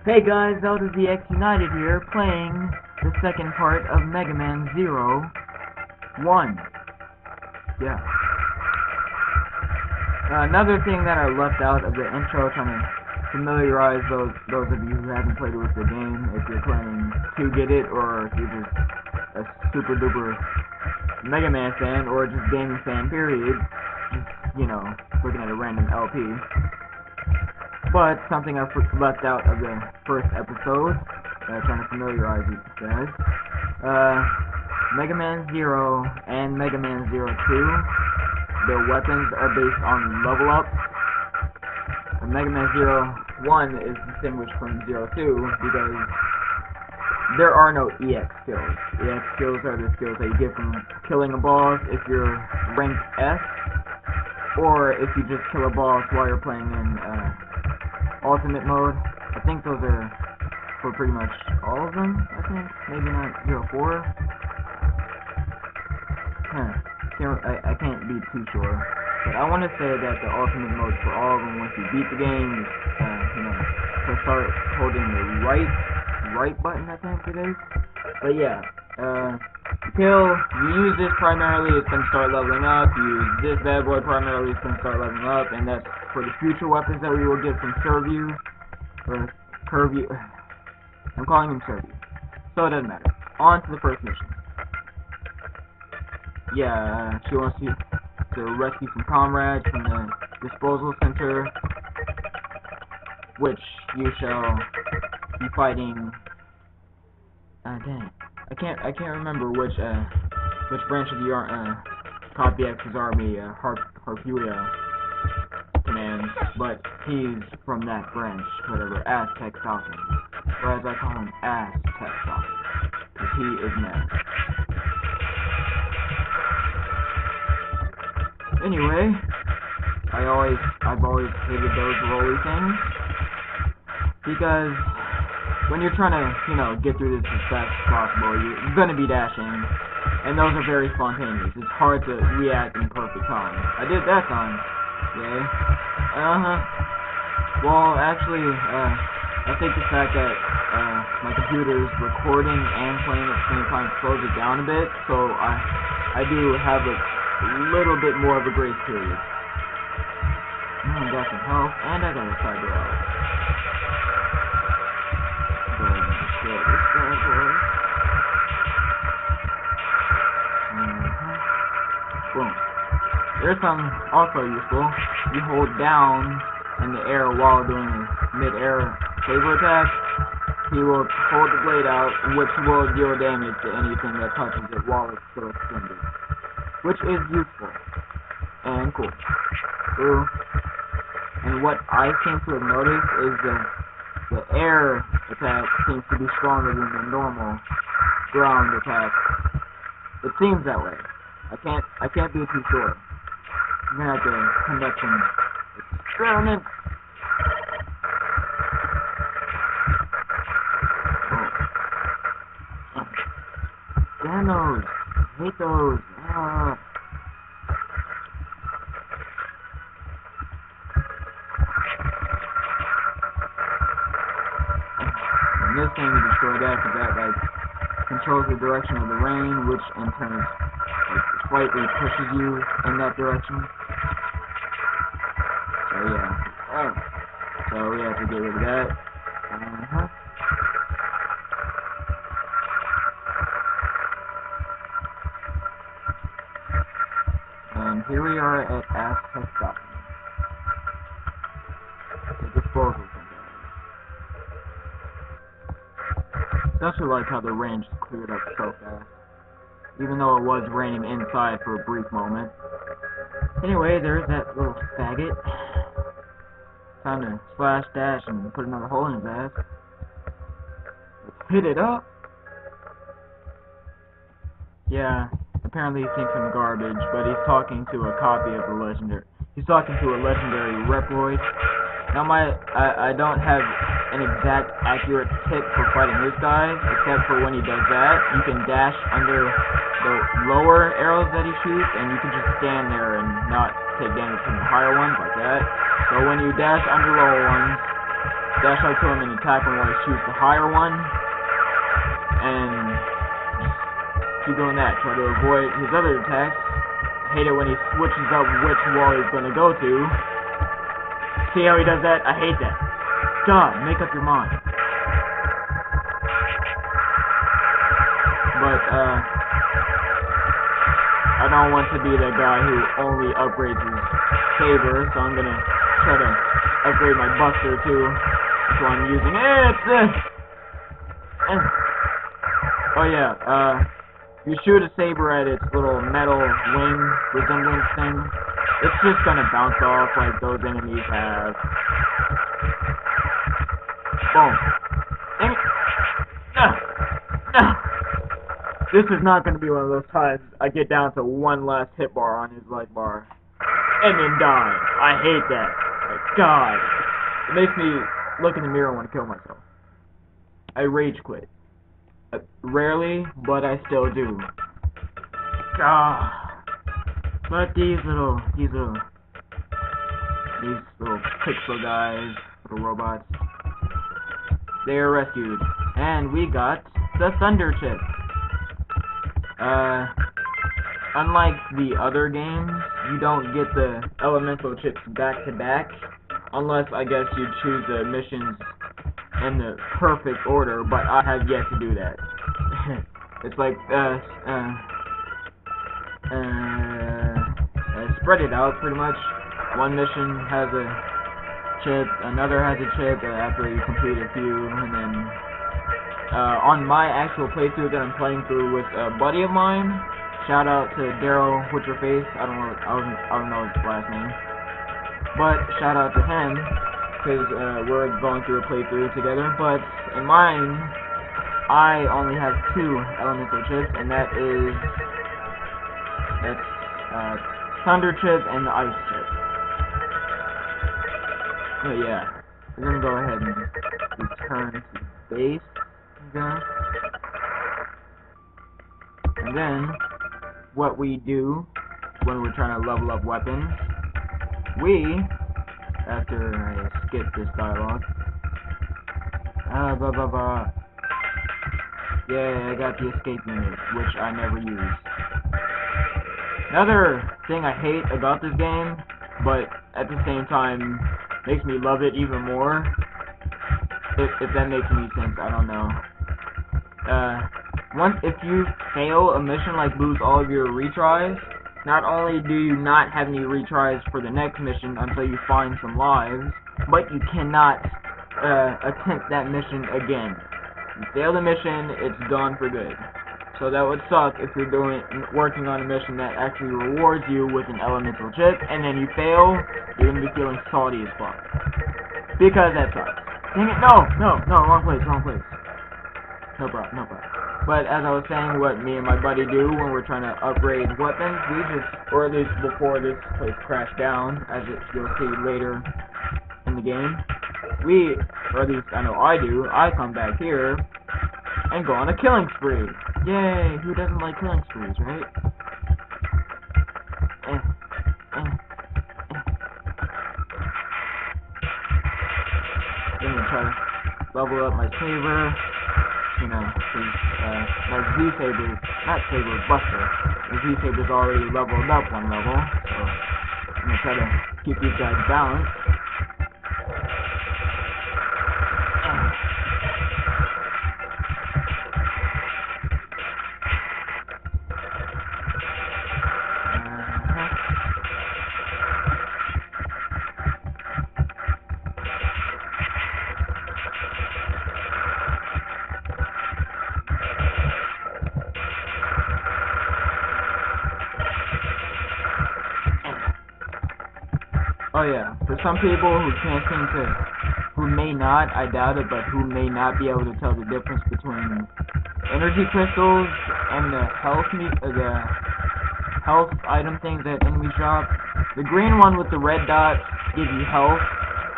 Hey guys, Zelda ZX United here, playing the second part of Megaman 01. Yeah. Another thing that I left out of the intro, trying to familiarize those of you who haven't played with the game, if you're playing to get it, or if you're just a super duper Mega Man fan, or just gaming fan, period, just, you know, looking at a random LP. But something I left out of the first episode, trying to familiarize you guys, Mega Man 0 and Mega Man 02, their weapons are based on level ups. Mega Man 01 is distinguished from 02 because there are no EX skills. EX skills are the skills that you get from killing a boss if you're rank S, or if you just kill a boss while you're playing in ultimate mode. I think those are for pretty much all of them, I think. Maybe not 04. I can't be too sure. But I want to say that the ultimate mode for all of them, once you beat the game, to start holding the right button, I think it is. But yeah, you use this primarily, it's going to start leveling up. You use this bad boy primarily, it's going to start leveling up. And that's for the future weapons that we will get from Curview. Or Curview. I'm calling him Curview. So it doesn't matter. On to the first mission. Yeah, she wants you to rescue some comrades from the disposal center, which you shall be fighting. Dang, I can't remember which branch of the Copy X's army Harpulia commands, but he's from that branch, whatever, Ass-tec Falcon, or as I call him, Ass-tec Falcon, because he is mad. Anyway, I've always hated those rolly things, because when you're trying to, get through this as fast as possible, you're gonna be dashing, and those are very spontaneous. It's hard to react in perfect time. I did that time. Yay. Well, actually, I think the fact that my computer's recording and playing at the same time slows it down a bit, so I do have a little bit more of a grace period. I got some health, and I got a cyber out. Boom. There's something also useful. You hold down in the air while doing a mid-air saber attack. He will hold the blade out, which will deal damage to anything that touches it while it's still extended, which is useful and cool. Ooh. And what I seem to have noticed is the air attack seems to be stronger than the normal ground attack. It seems that way. I can't be too sure. I'm gonna have to conduct some experiments. Damn those! I hate those! And this thing to destroy that, because that controls the direction of the rain, which in turn slightly pushes you in that direction. So yeah. So we have to get rid of that. And here we are at Ass-tec Falcon. The disposal center. Especially like how the range cleared up so fast, even though it was raining inside for a brief moment. Anyway, there's that little faggot. Time to slash dash and put another hole in his ass. Let's hit it up. Yeah, apparently he thinks I'm garbage, but he's talking to a copy of the legendary. He's talking to a legendary Reploid. Now I don't have an exact accurate tip for fighting this guy, except for when he does that, you can dash under the lower arrows that he shoots, and you can just stand there and not take damage from the higher ones like that. So when you dash under lower ones, dash up to him and attack him while he shoots the higher one. And keep doing that. Try to avoid his other attacks. I hate it when he switches up which wall he's going to go to. See how he does that? I hate that. God, make up your mind. But, I don't want to be the guy who only upgrades his saber, so I'm gonna try to upgrade my buster too. That's what I'm using. Oh yeah, you shoot a saber at its little metal wing resemblance thing, it's just gonna bounce off like those enemies have. Boom. Dang it. This is not going to be one of those times I get down to one last hit bar on his life bar and then die. I hate that. Like, God. It makes me look in the mirror and want to kill myself. I rage quit. Rarely, but I still do. God. But these little pixel guys, little robots, they are rescued. And we got the Thunder Chip. Unlike the other games, you don't get the elemental chips back to back, unless I guess you choose the missions in the perfect order, but I have yet to do that. It's like, spread it out pretty much. One mission has a chip, another has a chip after you complete a few, and then on my actual playthrough that I'm playing through with a buddy of mine, shout out to Daryl What's-Your-Face, I don't know his last name, but shout out to him, because we're going through a playthrough together. But in mine, I only have 2 elemental chips, and that's Thunder Chip and the Ice Chip. So yeah, we're gonna go ahead and return to base. And then, what we do when we're trying to level up weapons, after I skip this dialogue, yeah, I got the escape unit, which I never use. Another thing I hate about this game, but at the same time makes me love it even more, if that makes any sense, I don't know. If you fail a mission, like lose all of your retries, not only do you not have any retries for the next mission until you find some lives, but you cannot attempt that mission again. You fail the mission, it's gone for good. So that would suck if you're working on a mission that actually rewards you with an elemental chip, and then you fail, you're gonna be feeling salty as fuck. Because that sucks. Dang it, no, wrong place. No problem. But as I was saying, what me and my buddy do when we're trying to upgrade weapons, or at least before this place crashed down, as you'll see later in the game, or at least I know I do, I come back here and go on a killing spree. Yay, who doesn't like killing sprees, right? I'm gonna try to level up my saber. You know, my Z-Saber, not Saber, Buster. The Z-Saber's already leveled up 1 level, so I'm gonna try to keep these guys balanced. Oh yeah, for some people who may not, I doubt it, but who may not be able to tell the difference between energy crystals and the health item things that enemies drop. The green one with the red dots give you health.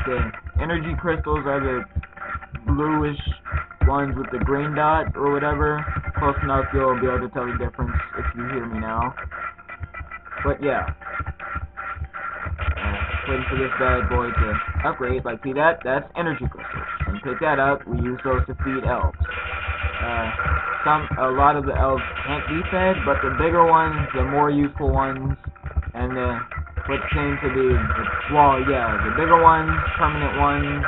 The energy crystals are the bluish ones with the green dot or whatever. Close enough, you'll be able to tell the difference if you hear me now. But yeah. waiting for this bad boy to upgrade. Like, see that? That's energy crystals. And pick that up. We use those to feed elves. A lot of the elves can't be fed, but the bigger ones, the more useful ones, and what seem to be, the bigger ones, permanent ones,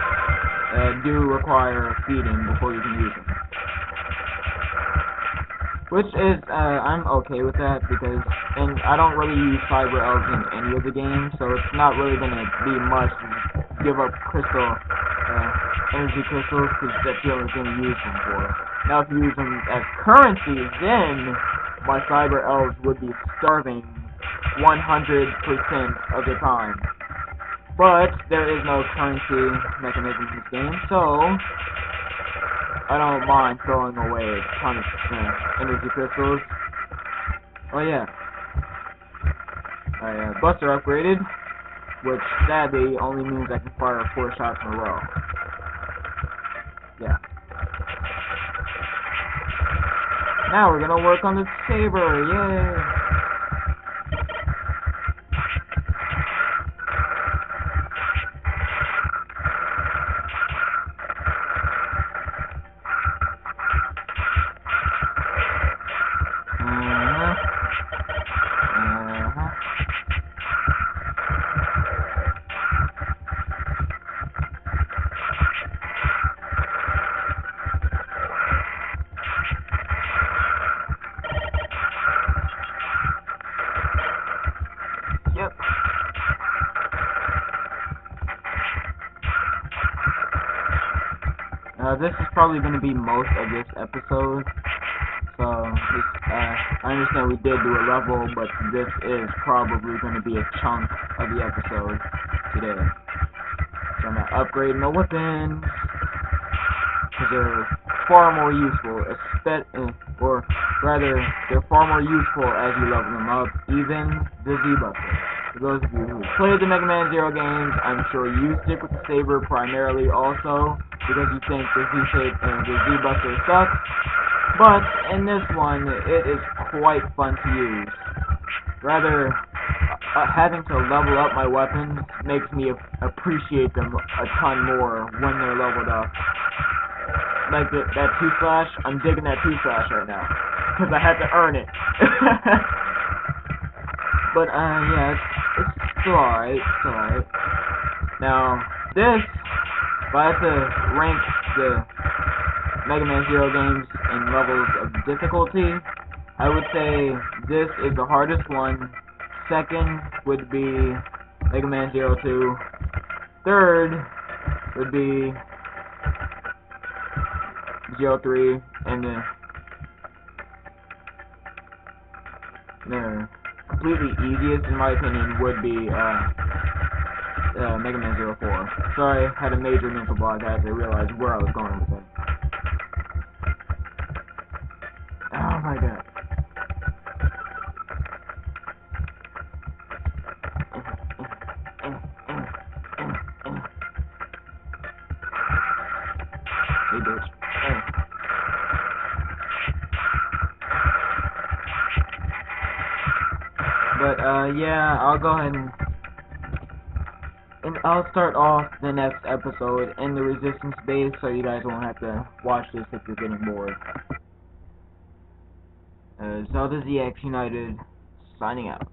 do require feeding before you can use them. Which is, I'm okay with that, because, and I don't really use cyber elves in any of the games, so it's not really going to be much to give up energy crystals, because that's the only thing you use them for. Now if you use them as currency, then my cyber elves would be starving 100% of the time. But there is no currency mechanism in this game, so I don't mind throwing away a ton of energy crystals. Oh yeah. Buster upgraded, which sadly only means I can fire 4 shots in a row. Yeah. Now we're gonna work on the saber, yay! Yep. This is probably going to be most of this episode, so I understand we did do a level, but this is probably going to be a chunk of the episode today. So I'm going to upgrade my weapons, because they're far more useful, or rather, they're far more useful as you level them up, even the Z-Buster. For those of you who played the Mega Man Zero games, I'm sure you stick with the saber primarily also, because you think the Z-Buster sucks, but in this one, it is quite fun to use. Rather, having to level up my weapons makes me appreciate them a ton more when they're leveled up. Like that 2-slash, I'm digging that 2-slash right now, because I had to earn it. But, yeah, it's still alright, Now, this, if I had to rank the Mega Man Zero games in levels of difficulty, I would say this is the hardest one. Second would be Mega Man Zero 2. Third would be Zero 3, and then the completely easiest, in my opinion, would be Mega Man Zero 4. Sorry, I had a major mental block. I had to realize where I was going with it. Oh my god. Hey, bitch. But, yeah, I'll go ahead and I'll start off the next episode in the Resistance base, so you guys won't have to watch this if you're getting bored. Zelda ZX United, signing out.